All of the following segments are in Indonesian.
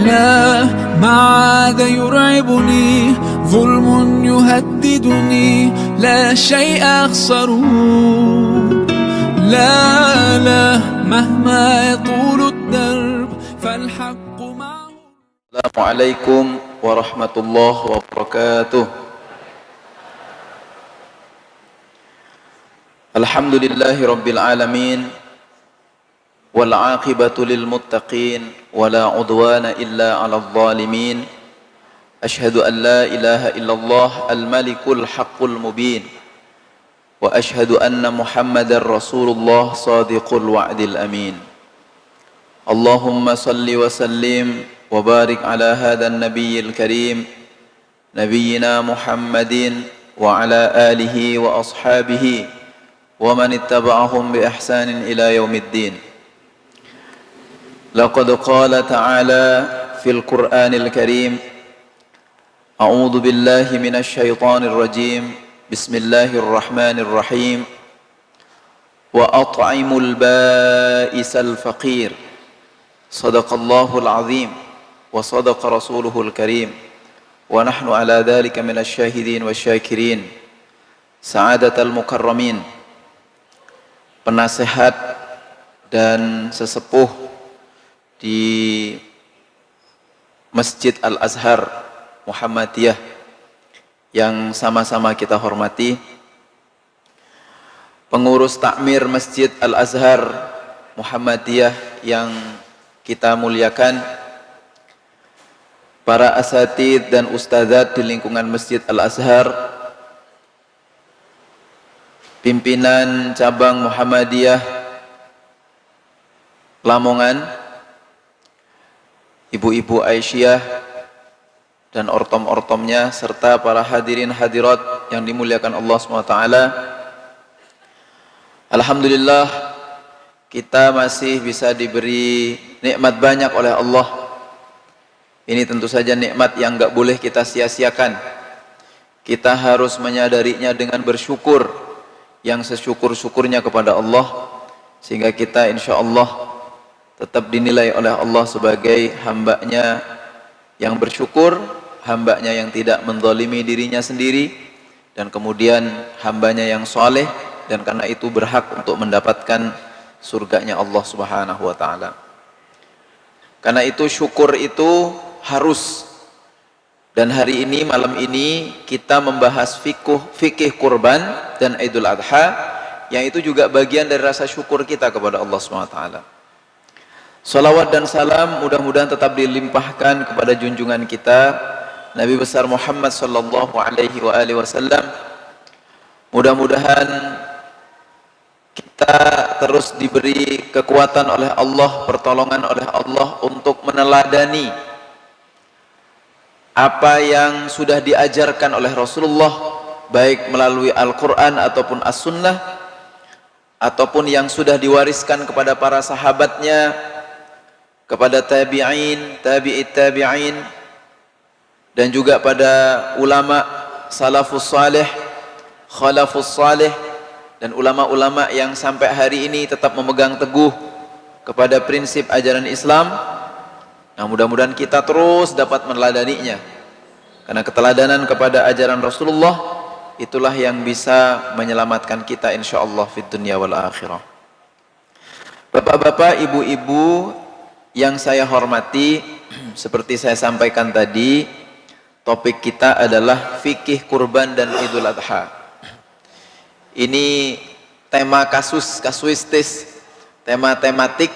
لا ما عاد يرعبني ظلم يهددني لا شيء أخسره لا مهما يطول الدرب فالحق معه. السلام عليكم ورحمة الله وبركاته. الحمد لله رب العالمين والعاقبة للمتقين ولا عدوان إلا على الظالمين. أشهد أن لا إله إلا الله الملك الحق المبين وأشهد أن محمد رسول الله صادق الوعد الأمين. اللهم صل وسلم وبارك على هذا النبي الكريم نبينا محمد وعلى آله وأصحابه ومن اتبعهم بإحسان إلى يوم الدين. لقد قال تعالى في القرآن الكريم: أعوذ بالله من الشيطان الرجيم بسم الله الرحمن الرحيم وأطعموا البائس الفقير صدق الله العظيم وصدق رسوله الكريم ونحن على ذلك من الشاهدين والشاكرين. سعادة المكرمين, penasehat dan sesepuh di Masjid Al-Azhar Muhammadiyah yang sama-sama kita hormati, pengurus takmir Masjid Al-Azhar Muhammadiyah yang kita muliakan, para asatidz dan ustadzat di lingkungan Masjid Al-Azhar, pimpinan cabang Muhammadiyah Lamongan, ibu-ibu Aisyah dan ortom-ortomnya, serta para hadirin hadirat yang dimuliakan Allah SWT. Alhamdulillah, kita masih bisa diberi nikmat banyak oleh Allah. Ini tentu saja nikmat yang gak boleh kita sia-siakan. Kita harus menyadarinya dengan bersyukur, yang sesyukur-syukurnya kepada Allah, sehingga kita insya Allah tetap dinilai oleh Allah sebagai hambanya yang bersyukur, hambanya yang tidak menzalimi dirinya sendiri, dan kemudian hambanya yang soleh, dan karena itu berhak untuk mendapatkan surganya Allah Subhanahu wa ta'ala. Karena itu syukur itu harus. Dan hari ini, malam ini, kita membahas fikih kurban dan Idul Adha, yang itu juga bagian dari rasa syukur kita kepada Allah Subhanahu wa ta'ala. Salawat dan salam mudah-mudahan tetap dilimpahkan kepada junjungan kita Nabi besar Muhammad sallallahu alaihi wasallam. Mudah-mudahan kita terus diberi kekuatan oleh Allah, pertolongan oleh Allah untuk meneladani apa yang sudah diajarkan oleh Rasulullah, baik melalui Al-Quran ataupun As-Sunnah, ataupun yang sudah diwariskan kepada para sahabatnya, kepada tabi'in, tabi'it tabi'in, dan juga pada ulama salafus salih, khalafus salih, dan ulama-ulama yang sampai hari ini tetap memegang teguh kepada prinsip ajaran Islam. Nah, mudah-mudahan kita terus dapat meneladaninya, karena keteladanan kepada ajaran Rasulullah itulah yang bisa menyelamatkan kita insyaallah fid dunya wal akhirah. Bapak-bapak, ibu-ibu yang saya hormati, seperti saya sampaikan tadi, topik kita adalah fikih kurban dan Idul Adha. Ini tema kasuistis, tema tematik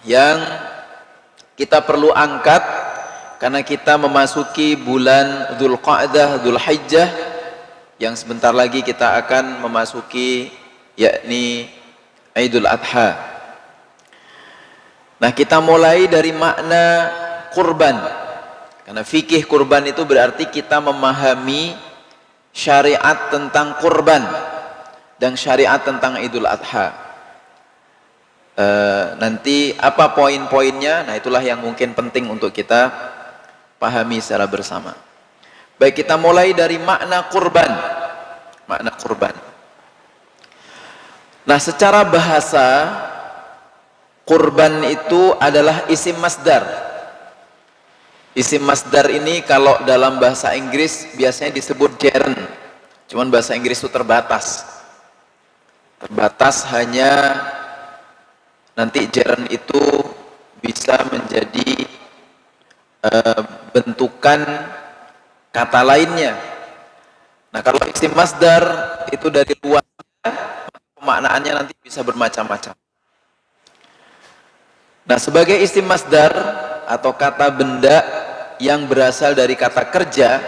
yang kita perlu angkat karena kita memasuki bulan Dzulqa'dah, Dzulhijjah, yang sebentar lagi kita akan memasuki, yakni Idul Adha. Nah, kita mulai dari makna kurban, karena fikih kurban itu berarti kita memahami syariat tentang kurban dan syariat tentang Idul Adha. Nanti apa poin-poinnya, nah itulah yang mungkin penting untuk kita pahami secara bersama. Baik, kita mulai dari makna kurban. Makna kurban. Nah, secara bahasa, kurban itu adalah isim masdar. Isim masdar ini kalau dalam bahasa Inggris biasanya disebut gerund. Cuman bahasa Inggris itu terbatas. Terbatas hanya nanti gerund itu bisa menjadi bentukan kata lainnya. Nah, kalau isim masdar itu dari luarnya, pemaknaannya nanti bisa bermacam-macam. Nah, sebagai isim masdar atau kata benda yang berasal dari kata kerja,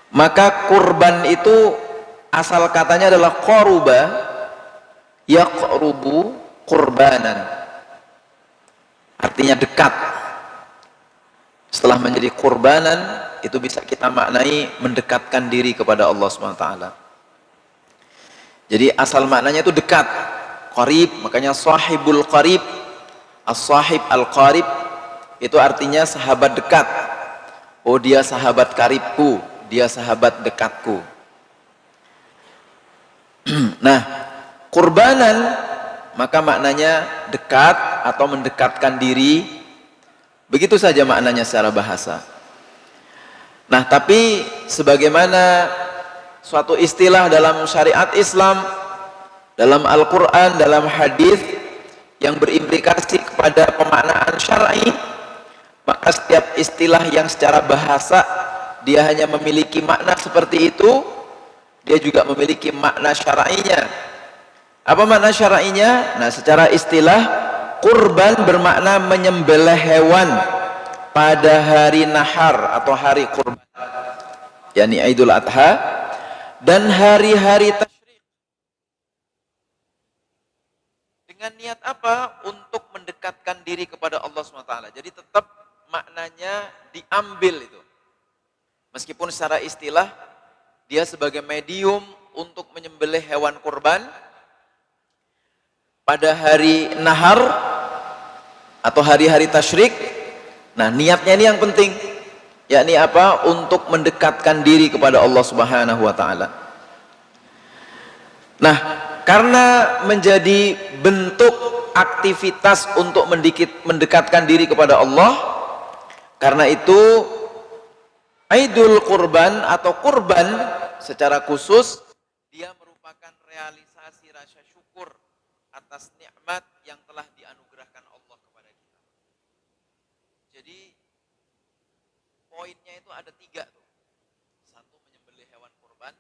maka kurban itu asal katanya adalah qaruba, yaqrubu qurbanan, artinya dekat. Setelah menjadi kurbanan, itu bisa kita maknai mendekatkan diri kepada Allah SWT. Jadi asal maknanya itu dekat, qarib, makanya sahibul qarib, as-sahib al-qarib, itu artinya sahabat dekat. Oh, dia sahabat karibku, dia sahabat dekatku. Nah, kurbanan maka maknanya dekat atau mendekatkan diri. Begitu saja maknanya secara bahasa. Nah, tapi sebagaimana suatu istilah dalam syariat Islam, dalam Al-Quran, dalam hadis yang berimplikasi kepada pemaknaan syar'i, maka setiap istilah yang secara bahasa dia hanya memiliki makna seperti itu, dia juga memiliki makna syar'inya. Apa makna syar'inya? Nah, secara istilah, kurban bermakna menyembelih hewan pada hari nahar atau hari kurban, yakni Idul Adha, dan hari-hari tasyrik. Dengan niat apa? Untuk mendekatkan diri kepada Allah SWT. Jadi tetap maknanya diambil itu. Meskipun secara istilah dia sebagai medium untuk menyembelih hewan kurban pada hari nahar atau hari-hari tasyrik. Nah, niatnya ini yang penting, yakni apa? Untuk mendekatkan diri kepada Allah Subhanahu wa taala. Nah, karena menjadi bentuk aktivitas untuk mendekatkan diri kepada Allah, karena itu Idul Kurban atau kurban secara khusus dia merupakan realisasi rasa syukur atas nikmat yang telah dianugerahkan Allah kepada kita. Jadi poinnya itu ada 3 tuh. 1, menyembelih hewan kurban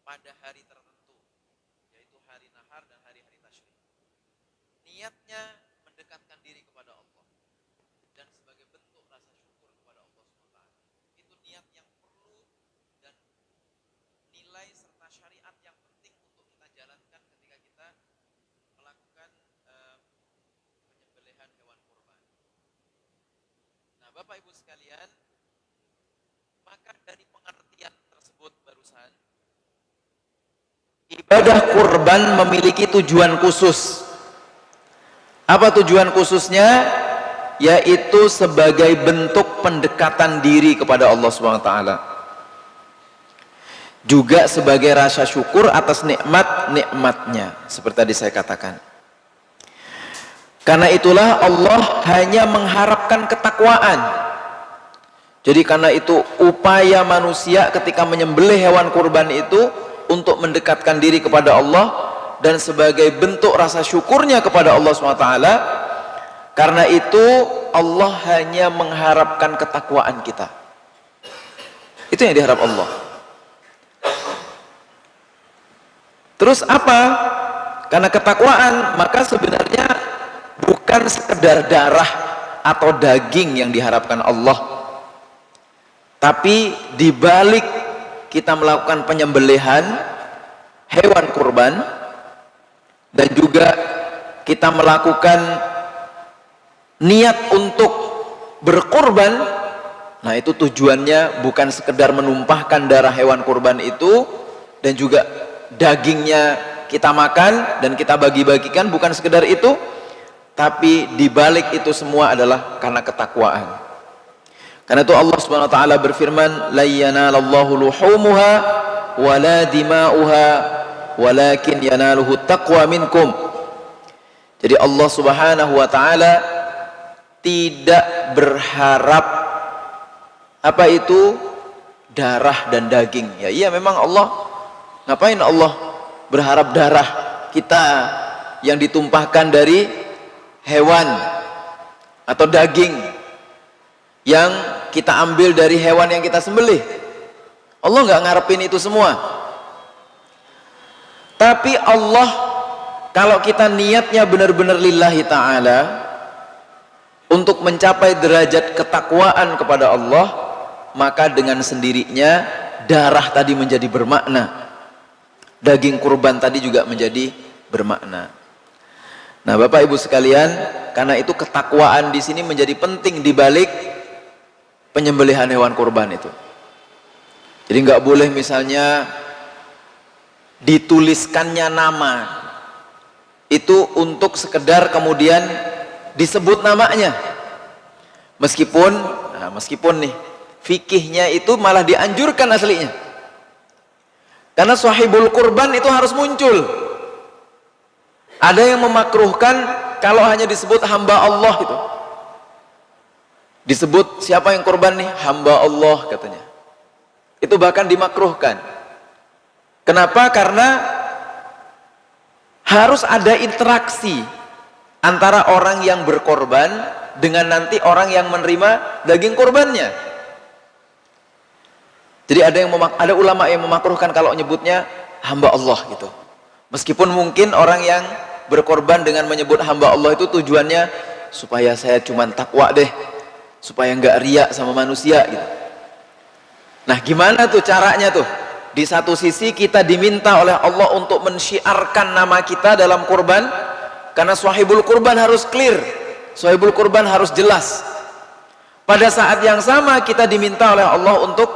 pada hari tertentu, yaitu hari nahar dan hari-hari tasyrik. Niatnya mendekatkan diri kepada Allah dan sebagai bentuk rasa syukur kepada Allah SWT. Itu niat yang perlu dan nilai serta syariat yang penting untuk kita jalankan ketika kita melakukan penyembelihan hewan kurban. Nah, Bapak Ibu sekalian, maka dari pengertian tersebut barusan, ibadah kurban memiliki tujuan khusus. Apa tujuan khususnya? Yaitu sebagai bentuk pendekatan diri kepada Allah SWT. Juga sebagai rasa syukur atas nikmat-nikmatnya, seperti tadi saya katakan. Karena itulah Allah hanya mengharapkan ketakwaan. Jadi karena itu upaya manusia ketika menyembelih hewan kurban itu untuk mendekatkan diri kepada Allah dan sebagai bentuk rasa syukurnya kepada Allah SWT. Karena itu Allah hanya mengharapkan ketakwaan kita. Itu yang diharap Allah. Terus apa? Karena ketakwaan, maka sebenarnya bukan sekedar darah atau daging yang diharapkan Allah, tapi dibalik kita melakukan penyembelihan hewan kurban dan juga kita melakukan niat untuk berkurban, nah itu tujuannya bukan sekedar menumpahkan darah hewan kurban itu dan juga dagingnya kita makan dan kita bagi-bagikan, bukan sekedar itu, tapi dibalik itu semua adalah karena ketakwaan. Karena itu Allah Subhanahu wa taala berfirman, la yanalallahu luhumuha wala dima'uha walakin yanaluhu taqwa minkum. Jadi Allah Subhanahu wa taala tidak berharap apa itu darah dan daging. Ya iya, memang Allah, ngapain Allah berharap darah kita yang ditumpahkan dari hewan atau daging yang kita ambil dari hewan yang kita sembelih? Allah nggak ngarepin itu semua. Tapi Allah, kalau kita niatnya benar-benar lillahi ta'ala, untuk mencapai derajat ketakwaan kepada Allah, maka dengan sendirinya darah tadi menjadi bermakna, daging kurban tadi juga menjadi bermakna. Nah Bapak Ibu sekalian, karena itu ketakwaan di sini menjadi penting di balik penyembelihan hewan kurban itu. Jadi nggak boleh misalnya dituliskannya nama itu untuk sekedar kemudian disebut namanya, meskipun nih fikihnya itu malah dianjurkan aslinya, karena sahibul kurban itu harus muncul. Ada yang memakruhkan kalau hanya disebut hamba Allah gitu, disebut siapa yang kurban nih, hamba Allah katanya, itu bahkan dimakruhkan. Kenapa? Karena harus ada interaksi antara orang yang berkorban dengan nanti orang yang menerima daging kurbannya. Jadi ada ulama yang memakruhkan kalau nyebutnya hamba Allah gitu. Meskipun mungkin orang yang berkorban dengan menyebut hamba Allah itu tujuannya supaya saya cuman takwa deh, supaya nggak riya sama manusia gitu. Nah gimana tuh caranya tuh? Di satu sisi kita diminta oleh Allah untuk mensyiarkan nama kita dalam kurban, karena sahibul kurban harus clear, sahibul kurban harus jelas. Pada saat yang sama kita diminta oleh Allah untuk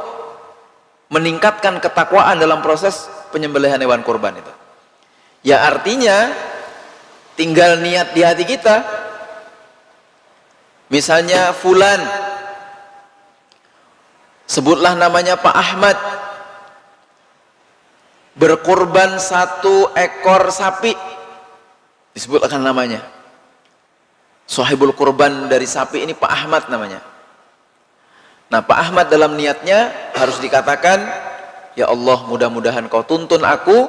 meningkatkan ketakwaan dalam proses penyembelihan hewan kurban itu. Ya artinya tinggal niat di hati kita. Misalnya fulan, sebutlah namanya Pak Ahmad, berkurban 1 ekor sapi, disebutkan namanya. Sahibul kurban dari sapi ini Pak Ahmad namanya. Nah Pak Ahmad dalam niatnya harus dikatakan, ya Allah mudah-mudahan kau tuntun aku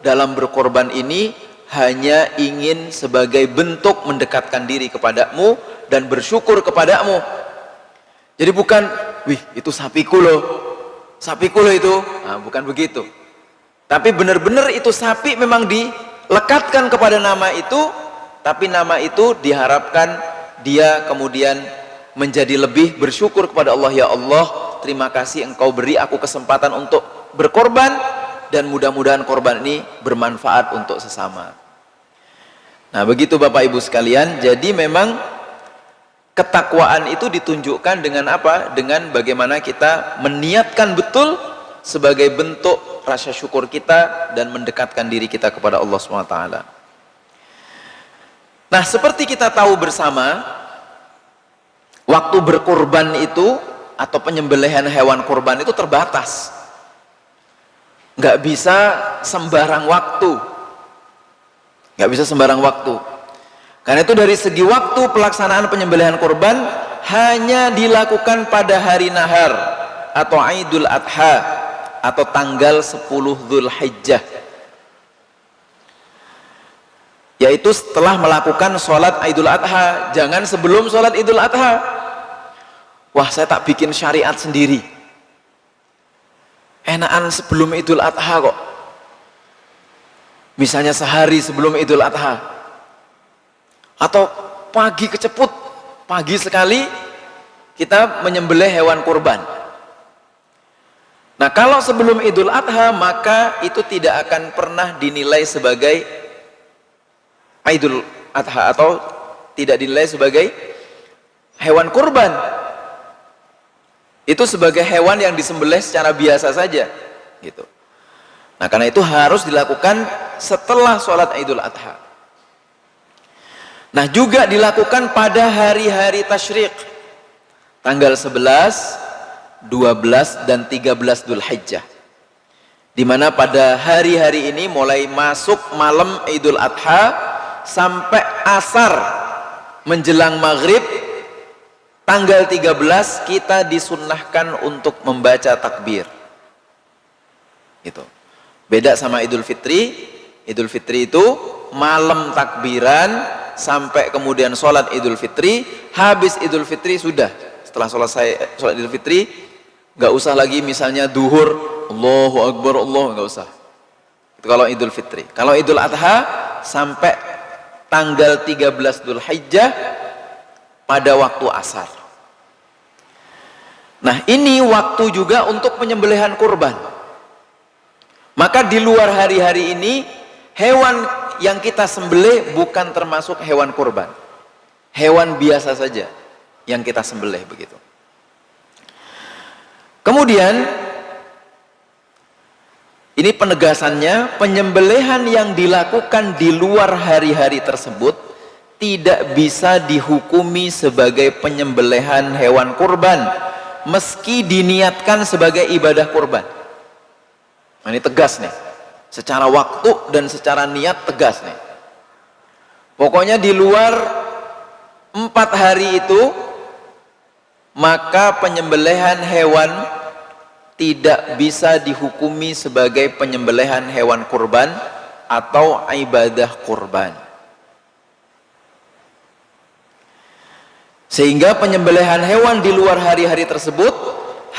dalam berkorban ini hanya ingin sebagai bentuk mendekatkan diri kepadamu dan bersyukur kepadamu. Jadi bukan, wih itu sapiku loh itu, nah, bukan begitu. Tapi benar-benar itu sapi memang dilekatkan kepada nama itu, tapi nama itu diharapkan dia kemudian menjadi lebih bersyukur kepada Allah. Ya Allah, terima kasih engkau beri aku kesempatan untuk berkorban, dan mudah-mudahan korban ini bermanfaat untuk sesama. Nah begitu Bapak Ibu sekalian. Jadi memang ketakwaan itu ditunjukkan dengan apa? Dengan bagaimana kita meniatkan betul sebagai bentuk rasa syukur kita dan mendekatkan diri kita kepada Allah SWT. Nah seperti kita tahu bersama, waktu berkorban itu atau penyembelihan hewan kurban itu terbatas, nggak bisa sembarang waktu, Karena itu dari segi waktu pelaksanaan penyembelihan kurban hanya dilakukan pada hari nahar atau Idul Adha atau tanggal 10 Dzulhijjah, yaitu setelah melakukan sholat Idul Adha. Jangan sebelum sholat Idul Adha. Wah saya tak bikin syariat sendiri, enakan sebelum Idul Adha kok, misalnya sehari sebelum Idul Adha, atau pagi keceput, pagi sekali kita menyembelih hewan kurban. Nah kalau sebelum Idul Adha, maka itu tidak akan pernah dinilai sebagai Idul Adha atau tidak dinilai sebagai hewan kurban. Itu sebagai hewan yang disembelih secara biasa saja gitu. Nah karena itu harus dilakukan setelah sholat Idul Adha. Nah juga dilakukan pada hari-hari tasyrik, tanggal 11, 12 dan 13 Dzulhijjah, dimana pada hari-hari ini mulai masuk malam Idul Adha sampai asar menjelang maghrib tanggal 13 kita disunnahkan untuk membaca takbir. Gitu. Beda sama Idul Fitri. Idul Fitri itu malam takbiran sampai kemudian sholat Idul Fitri. Habis Idul Fitri sudah. Setelah sholat Idul Fitri, nggak usah lagi misalnya duhur, Allahu Akbar, Allah, nggak usah. Itu kalau Idul Fitri. Kalau Idul Adha sampai tanggal 13 Dzulhijjah pada waktu asar. Nah, ini waktu juga untuk penyembelihan kurban. Maka di luar hari-hari ini, hewan yang kita sembelih bukan termasuk hewan kurban. Hewan biasa saja yang kita sembelih begitu. Kemudian, ini penegasannya, penyembelihan yang dilakukan di luar hari-hari tersebut tidak bisa dihukumi sebagai penyembelihan hewan kurban meski diniatkan sebagai ibadah kurban. Nah, ini tegas nih, secara waktu dan secara niat tegas nih. Pokoknya di luar 4 hari itu, maka penyembelihan hewan tidak bisa dihukumi sebagai penyembelihan hewan kurban atau ibadah kurban. Sehingga penyembelihan hewan di luar hari-hari tersebut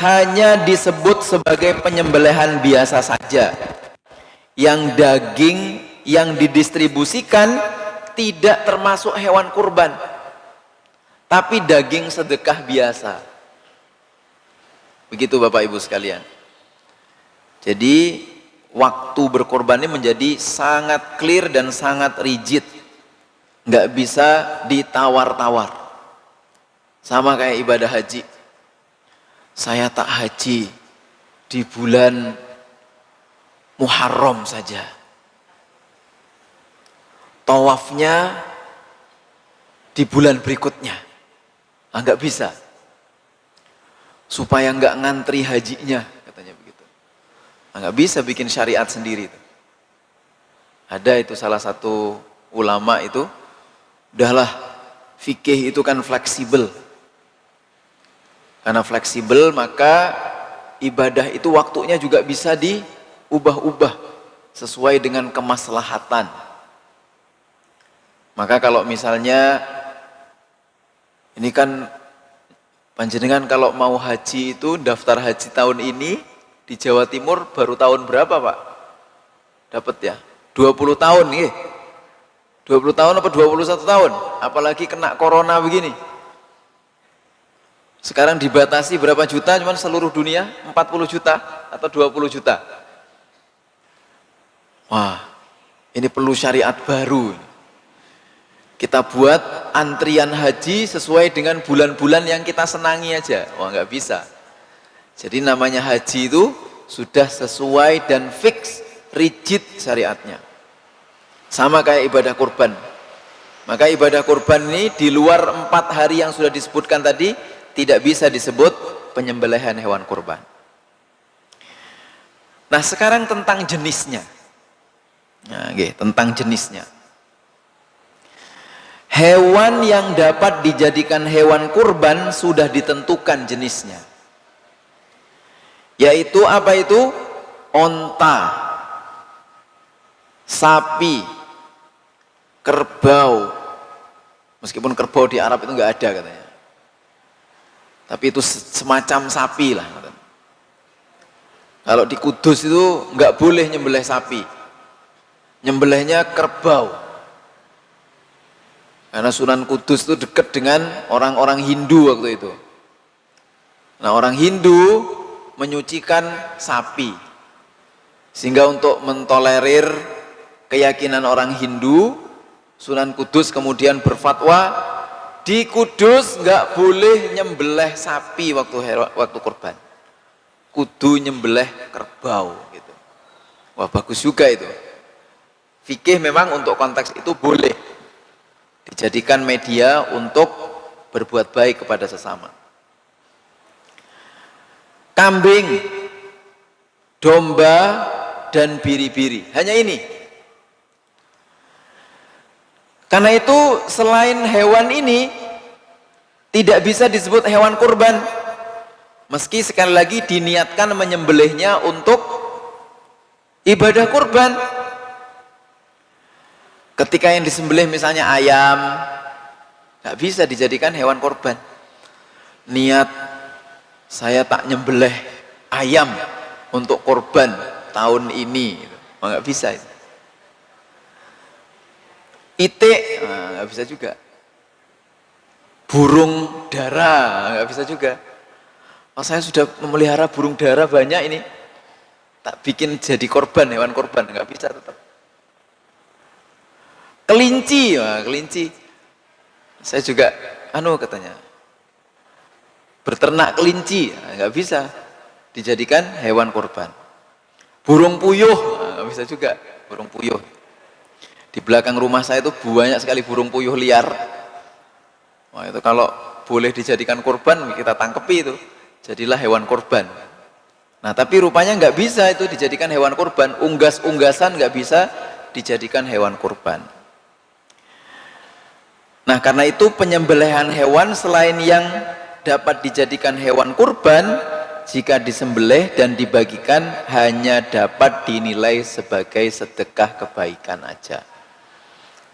hanya disebut sebagai penyembelihan biasa saja. Yang daging yang didistribusikan tidak termasuk hewan kurban, tapi daging sedekah biasa. Begitu Bapak Ibu sekalian. Jadi waktu berkorban ini menjadi sangat clear dan sangat rigid. Nggak bisa ditawar-tawar. Sama kayak ibadah haji. Saya tak haji di bulan Muharram saja. Tawafnya di bulan berikutnya. Nggak bisa. Supaya nggak ngantri hajinya, katanya begitu. Nggak bisa bikin syariat sendiri. Ada itu salah satu ulama itu, udahlah fikih itu kan fleksibel. Karena fleksibel maka ibadah itu waktunya juga bisa diubah-ubah sesuai dengan kemaslahatan. Maka kalau misalnya ini kan panjenengan kalau mau haji itu daftar haji tahun ini di Jawa Timur baru tahun berapa Pak? Dapat ya? 20 tahun nih. 20 tahun apa 21 tahun? Apalagi kena corona begini. Sekarang dibatasi berapa juta? Cuman seluruh dunia 40 juta atau 20 juta. Wah, ini perlu syariat baru. Kita buat antrian haji sesuai dengan bulan-bulan yang kita senangi aja. Wah, nggak bisa. Jadi namanya haji itu sudah sesuai dan fix, rigid syariatnya. Sama kayak ibadah kurban. Maka ibadah kurban ini di luar 4 hari yang sudah disebutkan tadi, tidak bisa disebut penyembelihan hewan kurban. Nah, sekarang tentang jenisnya. Nah, tentang jenisnya. Hewan yang dapat dijadikan hewan kurban sudah ditentukan jenisnya. Yaitu apa itu? Onta, sapi, kerbau. Meskipun kerbau di Arab itu nggak ada katanya. Tapi itu semacam sapi lah. Kalau di Kudus itu nggak boleh nyembelih sapi. Nyembelihnya kerbau. Karena Sunan Kudus itu dekat dengan orang-orang Hindu waktu itu. Nah, orang Hindu menyucikan sapi. Sehingga untuk mentolerir keyakinan orang Hindu, Sunan Kudus kemudian berfatwa, di Kudus nggak boleh nyembelih sapi waktu kurban. Kudu nyembelih kerbau gitu. Wah, bagus juga itu. Fikih memang untuk konteks itu boleh dijadikan media untuk berbuat baik kepada sesama. Kambing, domba, dan biri-biri. Hanya ini. Karena itu selain hewan ini, Tidak bisa disebut hewan kurban. Meski sekali lagi diniatkan menyembelihnya untuk ibadah kurban. Ketika yang disembelih misalnya ayam, nggak bisa dijadikan hewan kurban. Niat saya tak nyembelih ayam untuk kurban tahun ini, nggak bisa. Itik nggak bisa juga. Burung dara nggak bisa juga. Oh, saya sudah memelihara burung dara banyak ini, tak bikin jadi korban, hewan korban, nggak bisa tetap. Kelinci, kelinci, saya juga, katanya, berternak kelinci, nggak bisa dijadikan hewan korban. Burung puyuh, nggak bisa juga, burung puyuh. Di belakang rumah saya itu banyak sekali burung puyuh liar. Wah, itu kalau boleh dijadikan korban, kita tangkepi itu. Jadilah hewan korban. Nah, tapi rupanya nggak bisa itu dijadikan hewan korban. Unggas-unggasan nggak bisa dijadikan hewan korban. Nah, karena itu penyembelihan hewan selain yang dapat dijadikan hewan kurban, jika disembelih dan dibagikan hanya dapat dinilai sebagai sedekah kebaikan aja.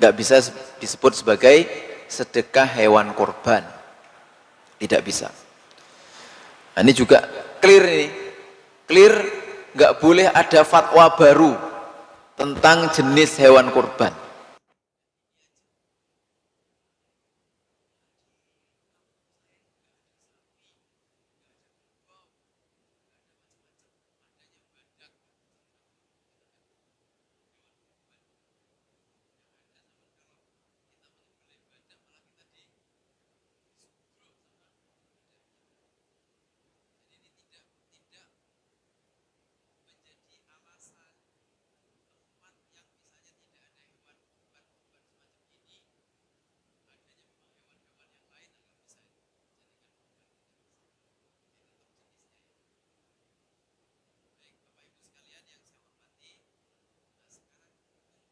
Nggak bisa disebut sebagai sedekah hewan kurban. Tidak bisa. Nah, ini juga clear ini. Clear, nggak boleh ada fatwa baru tentang jenis hewan kurban.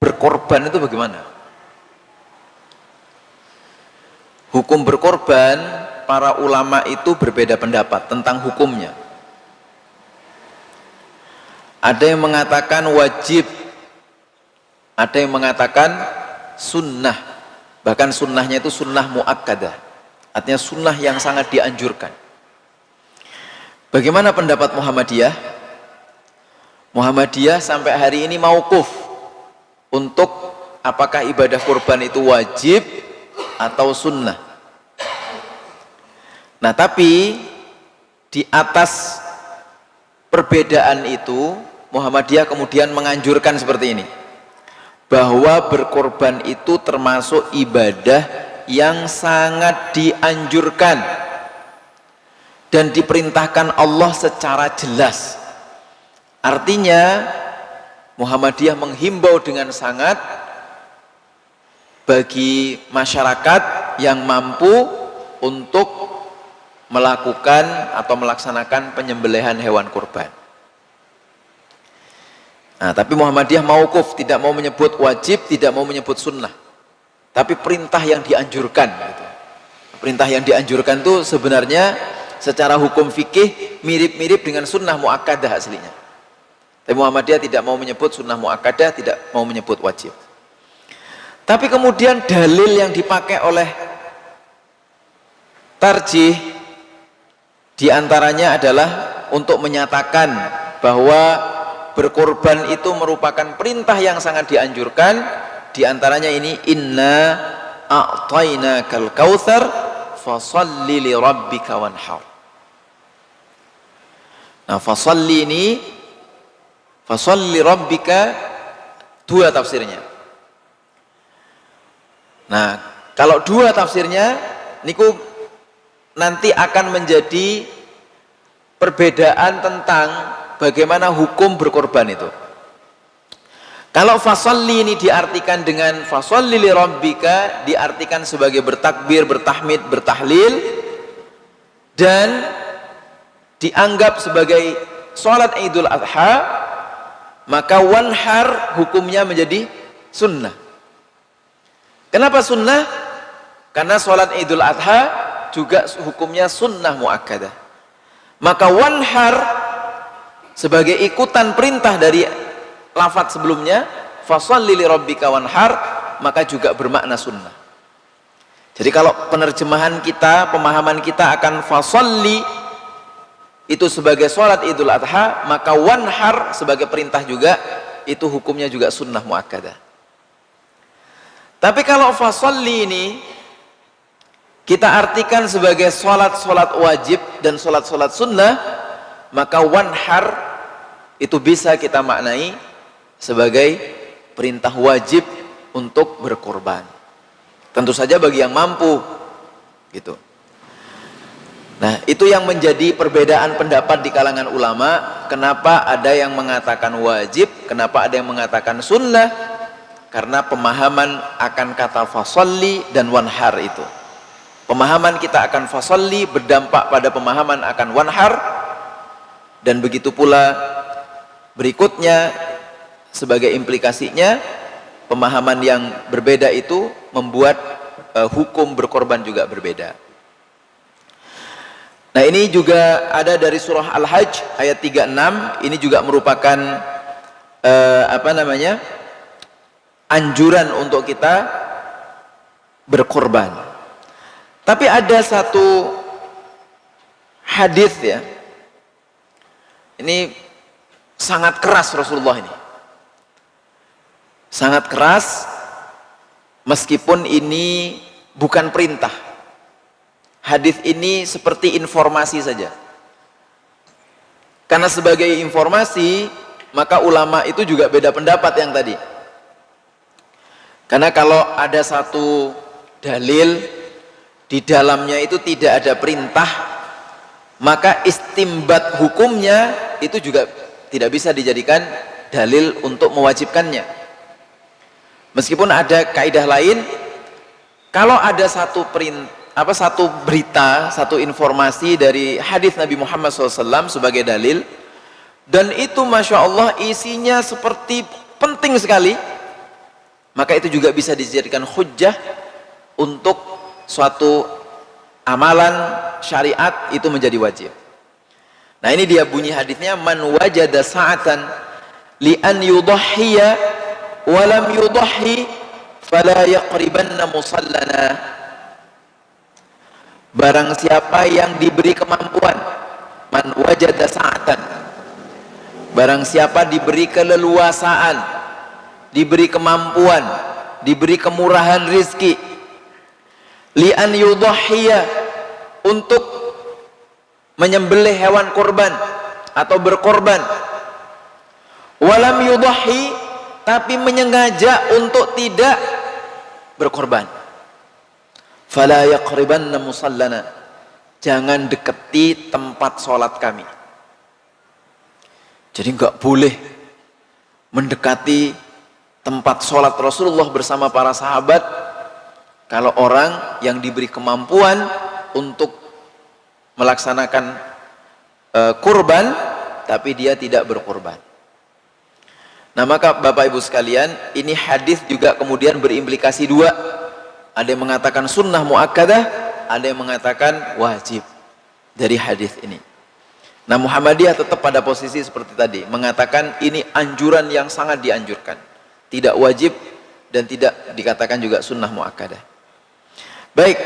Berkorban itu bagaimana? Hukum berkorban, para ulama itu berbeda pendapat tentang hukumnya. Ada yang mengatakan wajib, ada yang mengatakan sunnah. Bahkan sunnahnya itu sunnah muakkadah, artinya sunnah yang sangat dianjurkan. Bagaimana pendapat Muhammadiyah? Muhammadiyah sampai hari ini mauquf untuk apakah ibadah kurban itu wajib atau sunnah. Nah, tapi di atas perbedaan itu Muhammadiyah kemudian menganjurkan seperti ini, bahwa berkorban itu termasuk ibadah yang sangat dianjurkan dan diperintahkan Allah secara jelas. Artinya Muhammadiyah menghimbau dengan sangat bagi masyarakat yang mampu untuk melakukan atau melaksanakan penyembelihan hewan kurban. Nah, tapi Muhammadiyah mauquf, tidak mau menyebut wajib, tidak mau menyebut sunnah, tapi perintah yang dianjurkan. Gitu. Perintah yang dianjurkan itu sebenarnya secara hukum fikih mirip-mirip dengan sunnah muakkadah aslinya. Tapi Muhammadiyah tidak mau menyebut sunnah muakkadah, tidak mau menyebut wajib. Tapi kemudian dalil yang dipakai oleh tarjih diantaranya adalah untuk menyatakan bahwa berkorban itu merupakan perintah yang sangat dianjurkan. Diantaranya ini, inna a'tainakal kautsar fasalli li rabbika wanhar. Nah, fasalli ini, fasalli rabbika, dua tafsirnya. Nah, kalau dua tafsirnya niku nanti akan menjadi perbedaan tentang bagaimana hukum berkorban itu. Kalau fasalli ini diartikan dengan fasalli li rabbika, diartikan sebagai bertakbir, bertahmid, bertahlil, dan dianggap sebagai sholat Idul Adha, maka wanhar hukumnya menjadi sunnah. Kenapa sunnah? Karena sholat Idul Adha juga hukumnya sunnah muakkadah. Maka wanhar sebagai ikutan perintah dari lafaz sebelumnya, fasholli li rabbika wanhar, maka juga bermakna sunnah. Jadi kalau penerjemahan kita, pemahaman kita akan fasholli itu sebagai sholat Idul Adha, maka wanhar sebagai perintah juga, itu hukumnya juga sunnah muakkadah. Tapi kalau fasholli ini kita artikan sebagai sholat-sholat wajib dan sholat-sholat sunnah, maka wanhar itu bisa kita maknai sebagai perintah wajib untuk berkorban. Tentu saja bagi yang mampu, gitu. Nah, itu yang menjadi perbedaan pendapat di kalangan ulama. Kenapa ada yang mengatakan wajib, kenapa ada yang mengatakan sunnah? Karena pemahaman akan kata fasholli dan wanhar itu. Pemahaman kita akan fasholli berdampak pada pemahaman akan wanhar, dan begitu pula berikutnya sebagai implikasinya pemahaman yang berbeda itu membuat hukum berkorban juga berbeda. Nah, ini juga ada dari surah Al-Hajj ayat 36. Ini juga merupakan anjuran untuk kita berkorban. Tapi ada satu hadis ya, ini sangat keras Rasulullah ini, sangat keras, meskipun ini bukan perintah. Hadis ini seperti informasi saja. Karena sebagai informasi, maka ulama itu juga beda pendapat yang tadi. Karena kalau ada satu dalil di dalamnya itu tidak ada perintah, maka istimbat hukumnya itu juga tidak bisa dijadikan dalil untuk mewajibkannya. Meskipun ada kaidah lain, kalau ada satu berita, satu informasi dari hadis Nabi Muhammad SAW sebagai dalil, dan itu Masya Allah isinya seperti penting sekali, maka itu juga bisa dijadikan hujjah untuk suatu amalan syariat itu menjadi wajib. Nah, ini dia bunyi hadisnya, man wajada sa'atan li an yudahhiya wa lam yudahhi fala yaqribanna musallana. Barang siapa yang diberi kemampuan, man wajada sa'atan, barang siapa diberi keleluasaan, diberi kemampuan, diberi kemurahan rizki, li'an yudahhiya, untuk menyembelih hewan kurban atau berkorban, walam yudahhi, tapi menyengaja untuk tidak berkorban, fala yaqribanna musallana, jangan deketi tempat sholat kami. Jadi enggak boleh mendekati tempat sholat Rasulullah bersama para sahabat kalau orang yang diberi kemampuan untuk melaksanakan kurban tapi dia tidak berkorban. Nah, maka Bapak Ibu sekalian, ini hadis juga kemudian berimplikasi dua. Ada yang mengatakan sunnah muakkadah, ada yang mengatakan wajib dari hadis ini. Nah, Muhammadiyah tetap pada posisi seperti tadi, mengatakan ini anjuran yang sangat dianjurkan, tidak wajib dan tidak dikatakan juga sunnah muakkadah. Baik,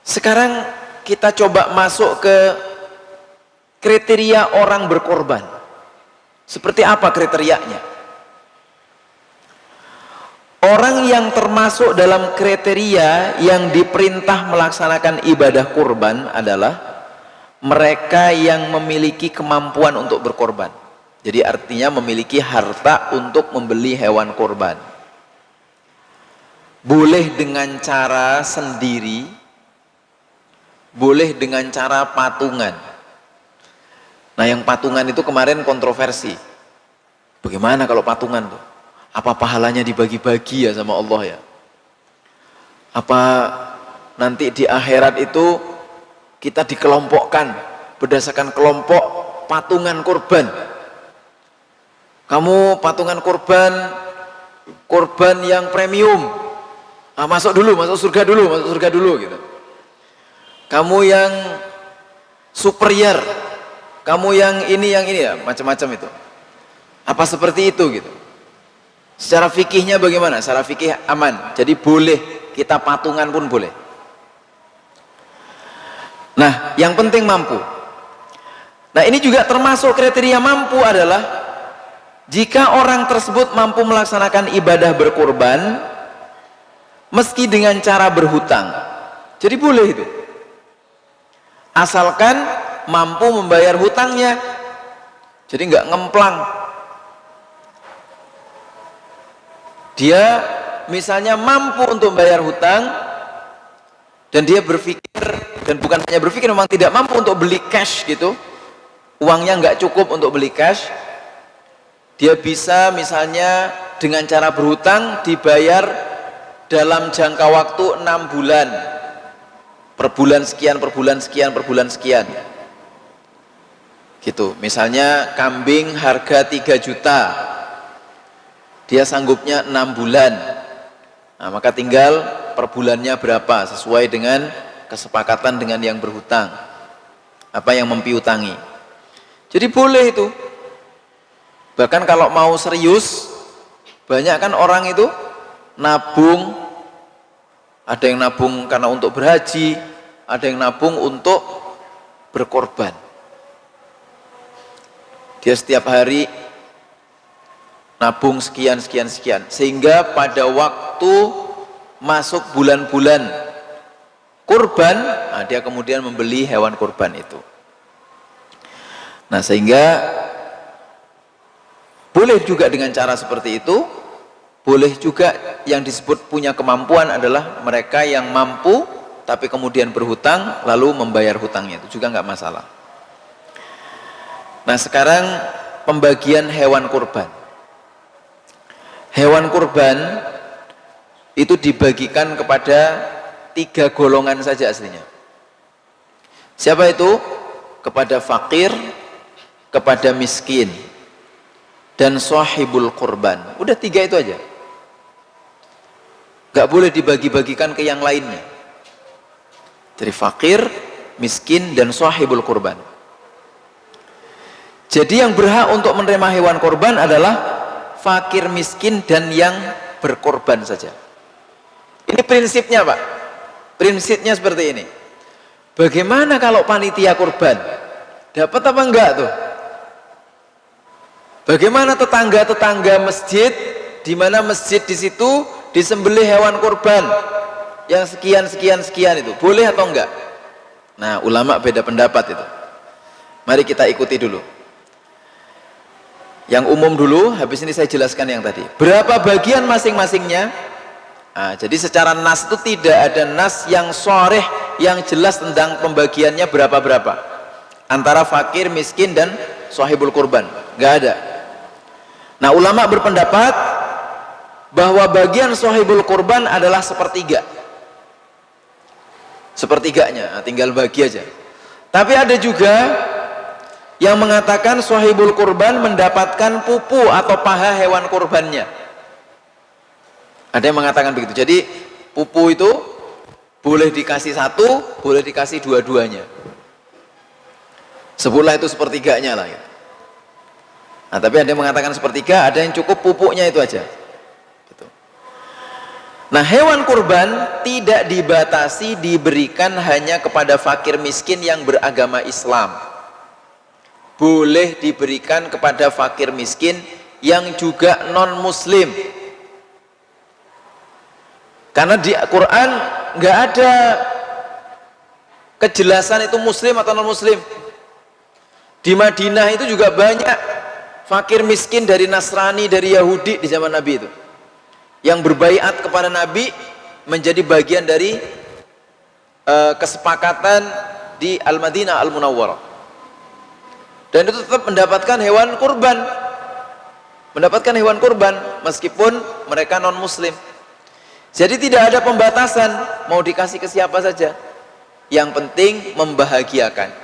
sekarang kita coba masuk ke kriteria orang berkorban. Seperti apa kriterianya? Orang yang termasuk dalam kriteria yang diperintah melaksanakan ibadah kurban adalah mereka yang memiliki kemampuan untuk berkorban. Jadi artinya memiliki harta untuk membeli hewan kurban. Boleh dengan cara sendiri, boleh dengan cara patungan. Nah, yang patungan itu kemarin kontroversi. Bagaimana kalau patungan tuh? Apa pahalanya dibagi-bagi ya sama Allah ya? Apa nanti di akhirat itu kita dikelompokkan berdasarkan kelompok patungan kurban? Kamu patungan kurban yang premium, masuk surga dulu gitu. kamu yang superior, kamu yang ini ya, macam-macam itu. Apa seperti itu gitu? Secara fikihnya bagaimana? Secara fikih aman. Jadi boleh, kita patungan pun boleh. Nah, yang penting mampu. Nah, ini juga termasuk kriteria mampu adalah jika orang tersebut mampu melaksanakan ibadah berkurban meski dengan cara berhutang. Jadi boleh itu. Asalkan mampu membayar hutangnya. Jadi nggak ngemplang. Dia misalnya mampu untuk membayar hutang dan dia berpikir, dan bukan hanya berpikir, memang tidak mampu untuk beli cash gitu, uangnya nggak cukup untuk beli cash, dia bisa misalnya dengan cara berhutang dibayar dalam jangka waktu 6 bulan, per bulan sekian, per bulan sekian, per bulan sekian gitu. Misalnya kambing harga 3 juta, dia sanggupnya 6 bulan. Nah, maka tinggal per bulannya berapa sesuai dengan kesepakatan dengan yang berhutang, apa yang mempiutangi. Jadi boleh itu. Bahkan kalau mau serius, banyak kan orang itu nabung, ada yang nabung karena untuk berhaji, ada yang nabung untuk berkorban. Dia setiap hari nabung sekian, sehingga pada waktu masuk bulan-bulan kurban, nah dia kemudian membeli hewan kurban itu. Nah, sehingga boleh juga dengan cara seperti itu. Boleh juga yang disebut punya kemampuan adalah mereka yang mampu tapi kemudian berhutang lalu membayar hutangnya, itu juga nggak masalah. Nah, sekarang pembagian hewan kurban. Hewan kurban itu dibagikan kepada 3 golongan saja aslinya. Siapa itu? Kepada fakir, kepada miskin, dan sahibul kurban. Udah 3 itu aja. Gak boleh dibagi-bagikan ke yang lainnya. Jadi fakir, miskin, dan sahibul kurban. Jadi yang berhak untuk menerima hewan kurban adalah fakir, miskin, dan yang berkorban saja. Ini prinsipnya, Pak. Prinsipnya seperti ini. Bagaimana kalau panitia kurban? Dapat apa enggak tuh? Bagaimana tetangga-tetangga masjid, di mana masjid di situ disembelih hewan kurban yang sekian itu, boleh atau enggak? Nah, ulama beda pendapat itu. Mari kita ikuti dulu. Yang umum dulu, habis ini saya jelaskan yang tadi. Berapa bagian masing-masingnya? Nah, jadi secara nas itu tidak ada nas yang sharih, yang jelas tentang pembagiannya berapa-berapa antara fakir, miskin, dan sahibul kurban. Nggak ada. Nah, ulama berpendapat bahwa bagian sahibul kurban adalah sepertiga. Sepertiganya, nah, tinggal bagi aja. Tapi ada juga yang mengatakan sahibul kurban mendapatkan pupu atau paha hewan kurbannya. Ada yang mengatakan begitu. Jadi pupu itu boleh dikasih 1, boleh dikasih 2-duanya. Sebulah itu sepertiganya lah. Nah, tapi ada yang mengatakan sepertiga, ada yang cukup pupuknya itu aja. Gitu. Nah, hewan kurban tidak dibatasi diberikan hanya kepada fakir miskin yang beragama Islam. Boleh diberikan kepada fakir miskin yang juga non muslim. Karena di Quran nggak ada kejelasan itu muslim atau non muslim. Di Madinah itu juga banyak fakir miskin dari Nasrani, dari Yahudi di zaman Nabi itu, yang berbaiat kepada Nabi menjadi bagian dari kesepakatan di Al-Madinah Al-Munawwarah. Dan itu tetap mendapatkan hewan kurban, meskipun mereka non muslim. Jadi tidak ada pembatasan mau dikasih ke siapa saja, yang penting membahagiakan.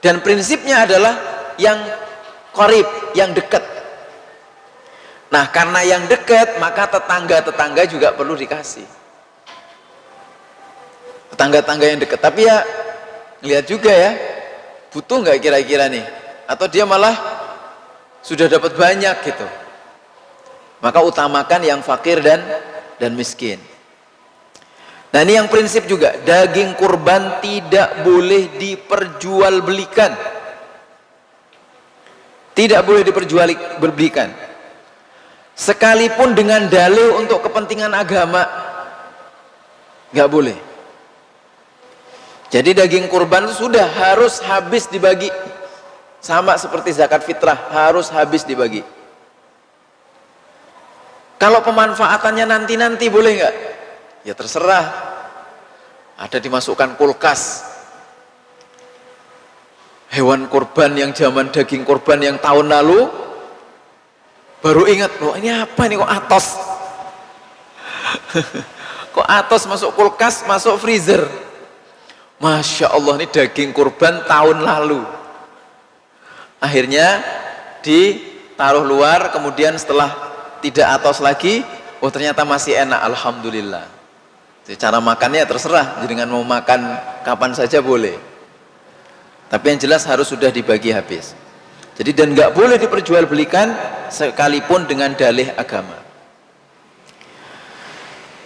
Dan prinsipnya adalah yang qarib, yang dekat. Nah, karena yang dekat, maka tetangga-tetangga juga perlu dikasih. Tetangga-tetangga yang dekat. Tapi ya Lihat juga ya, butuh nggak kira-kira nih, atau dia malah sudah dapat banyak gitu. Maka utamakan yang fakir dan miskin. Nah ini yang prinsip juga, daging kurban tidak boleh diperjualbelikan. Tidak boleh diperjualbelikan. Sekalipun dengan dalih untuk kepentingan agama, nggak boleh. Jadi daging kurban itu sudah harus habis dibagi. Sama seperti zakat fitrah, harus habis dibagi. Kalau pemanfaatannya nanti-nanti boleh nggak? Ya terserah. Ada dimasukkan kulkas. Hewan kurban yang zaman daging kurban yang tahun lalu, baru ingat, loh ini apa nih kok atos? Kok atos masuk kulkas, masuk freezer? Masya Allah, ini daging kurban tahun lalu. Akhirnya ditaruh luar, kemudian setelah tidak atos lagi, oh ternyata masih enak, alhamdulillah. Jadi cara makannya terserah, dengan mau makan kapan saja boleh. Tapi yang jelas harus sudah dibagi habis. Jadi dan nggak boleh diperjualbelikan sekalipun dengan dalih agama.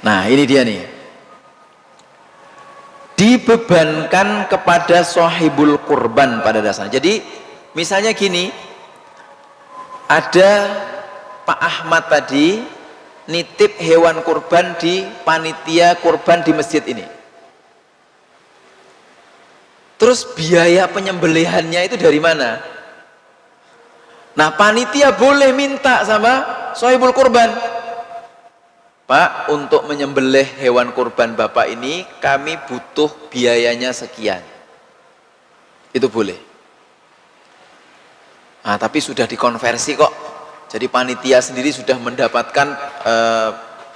Nah ini dia nih, dibebankan kepada sahibul kurban pada dasarnya. Jadi misalnya gini, ada Pak Ahmad tadi nitip hewan kurban di panitia kurban di masjid ini. Terus biaya penyembelihannya itu dari mana? Nah panitia boleh minta sama sahibul kurban, Pak, untuk menyembelih hewan kurban Bapak ini kami butuh biayanya sekian. Itu boleh. Nah, tapi sudah dikonversi kok. Jadi panitia sendiri sudah mendapatkan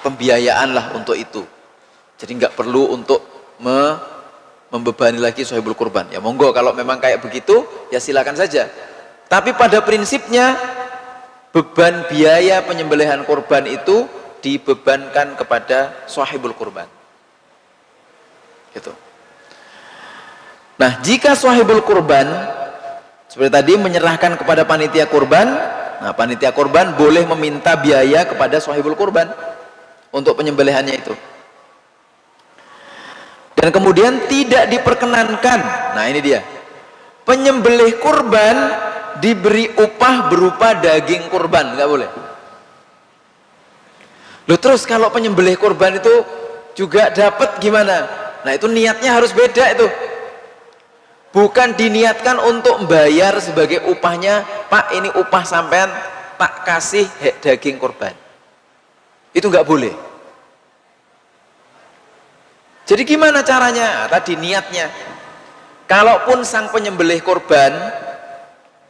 pembiayaan lah untuk itu. Jadi nggak perlu untuk membebani lagi sahibul kurban. Ya monggo kalau memang kayak begitu ya silakan saja. Tapi pada prinsipnya beban biaya penyembelihan kurban itu dibebankan kepada sahibul kurban. Gitu. Nah, jika sahibul kurban seperti tadi menyerahkan kepada panitia kurban, nah panitia kurban boleh meminta biaya kepada sahibul kurban untuk penyembelihannya itu. Dan kemudian tidak diperkenankan, nah ini dia, penyembelih kurban diberi upah berupa daging kurban, nggak boleh. Loh terus kalau penyembelih kurban itu juga dapat gimana? Nah itu niatnya harus beda itu. Bukan diniatkan untuk membayar sebagai upahnya, Pak ini upah sampean tak kasih daging kurban. Itu nggak boleh. Jadi gimana caranya? Tadi niatnya. Kalaupun sang penyembelih kurban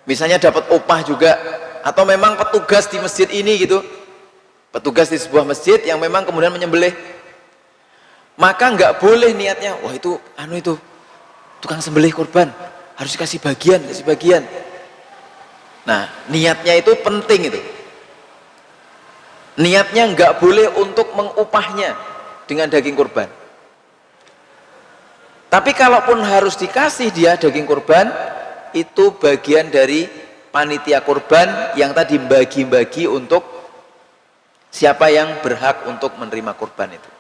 misalnya dapat upah juga, atau memang petugas di masjid ini gitu, petugas di sebuah masjid yang memang kemudian menyembelih, maka nggak boleh niatnya, wah itu itu tukang sembelih kurban harus kasih bagian. Nah niatnya itu penting itu. Niatnya nggak boleh untuk mengupahnya dengan daging kurban. Tapi kalaupun harus dikasih dia daging kurban, itu bagian dari panitia kurban yang tadi bagi-bagi untuk siapa yang berhak untuk menerima kurban itu.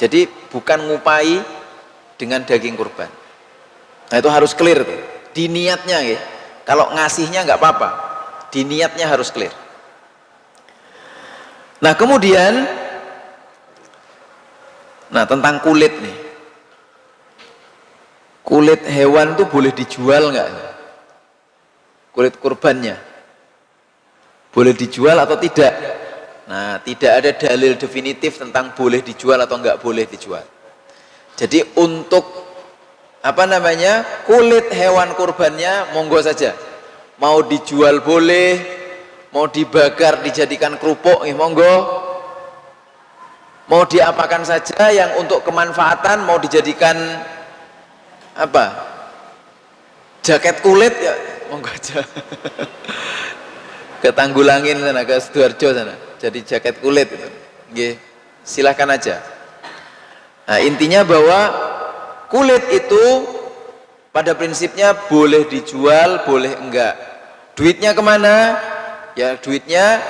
Jadi bukan ngupai dengan daging kurban. Nah itu harus clear tuh. Di niatnya ya. Kalau ngasihnya nggak apa-apa. Di niatnya harus clear. Nah kemudian, nah tentang kulit nih. Kulit hewan tuh boleh dijual nggak? Kulit kurbannya boleh dijual atau tidak? Nah, tidak ada dalil definitif tentang boleh dijual atau nggak boleh dijual. Jadi untuk kulit hewan kurbannya monggo saja. Mau dijual boleh, mau dibakar dijadikan kerupuk, monggo. Mau diapakan saja yang untuk kemanfaatan, mau dijadikan jaket kulit ya monggo aja. Ke Tanggulangin sana, ke Sidoarjo sana, jadi jaket kulit itu. Nggih, silahkan aja. Nah, intinya bahwa kulit itu pada prinsipnya boleh dijual, boleh enggak. Duitnya kemana? Ya duitnya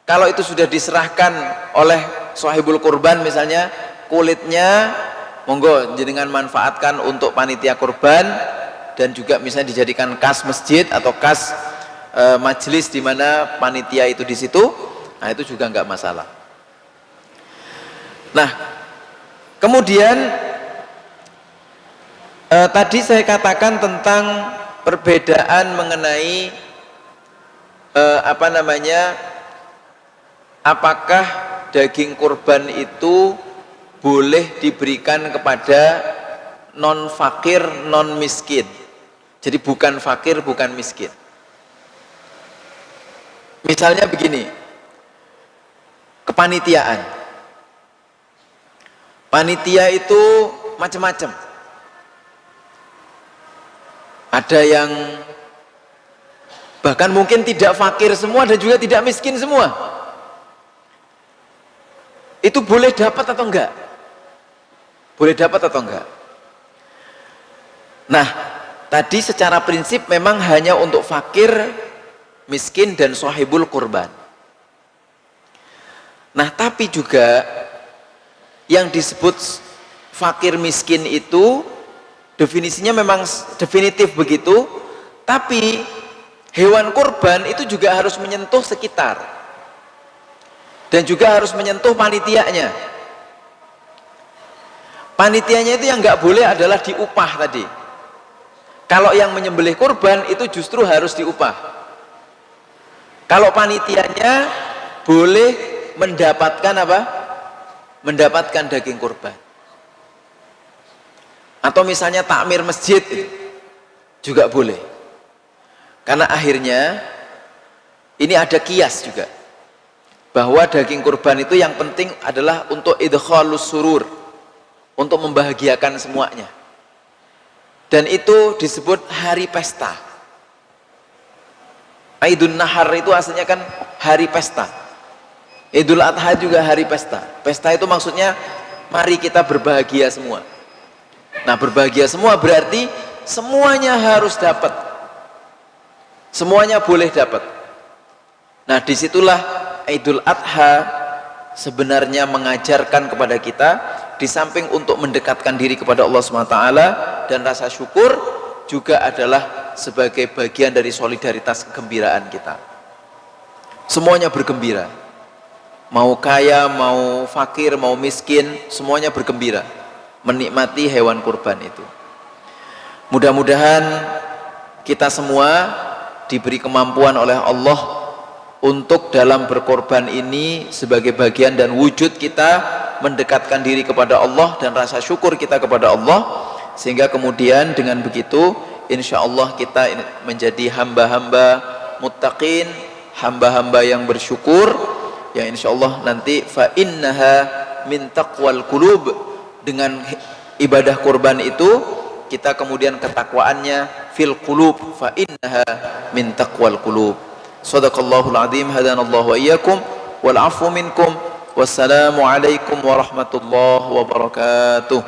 kalau itu sudah diserahkan oleh sahibul kurban misalnya, kulitnya monggo jenengan manfaatkan untuk panitia kurban, dan juga misalnya dijadikan kas masjid atau kas majelis di mana panitia itu di situ, nah itu juga enggak masalah. Nah, kemudian tadi saya katakan tentang perbedaan mengenai apakah daging kurban itu boleh diberikan kepada non fakir, non miskin. Jadi bukan fakir, bukan miskin. Misalnya begini, kepanitiaan. Panitia itu macam-macam. Ada yang bahkan mungkin tidak fakir semua dan juga tidak miskin semua. Itu boleh dapat atau enggak? Boleh dapat atau enggak? Nah, tadi secara prinsip memang hanya untuk fakir, miskin, dan sahibul kurban. Nah, tapi juga yang disebut fakir miskin itu definisinya memang definitif begitu, tapi hewan kurban itu juga harus menyentuh sekitar dan juga harus menyentuh panitianya. Panitianya itu yang nggak boleh adalah diupah tadi. Kalau yang menyembelih kurban itu justru harus diupah. Kalau panitianya boleh mendapatkan apa? Mendapatkan daging kurban. Atau misalnya takmir masjid juga boleh. Karena akhirnya ini ada kias juga, bahwa daging kurban itu yang penting adalah untuk idkhalus surur, untuk membahagiakan semuanya. Dan itu disebut hari pesta. Idul Nahar itu aslinya kan hari pesta. Idul Adha juga hari pesta. Pesta itu maksudnya mari kita berbahagia semua. Nah, berbahagia semua berarti semuanya harus dapat. Semuanya boleh dapat. Nah, disitulah Idul Adha sebenarnya mengajarkan kepada kita, di samping untuk mendekatkan diri kepada Allah SWT dan rasa syukur, juga adalah sebagai bagian dari solidaritas kegembiraan kita. Semuanya bergembira. Mau kaya, mau fakir, mau miskin, semuanya bergembira menikmati hewan kurban itu. Mudah-mudahan kita semua diberi kemampuan oleh Allah untuk dalam berkorban ini sebagai bagian dan wujud kita mendekatkan diri kepada Allah dan rasa syukur kita kepada Allah, sehingga kemudian dengan begitu insya Allah kita menjadi hamba-hamba muttaqin, hamba-hamba yang bersyukur, yang insya Allah nanti fa innaha min taqwal qulub. Dengan ibadah kurban itu kita kemudian ketakwaannya fil qulub, fa innaha min taqwal qulub. Shadaqallahul azim, hadanallahu wa iyyakum wal afu minkum. Wassalamu alaikum warahmatullahi wabarakatuh.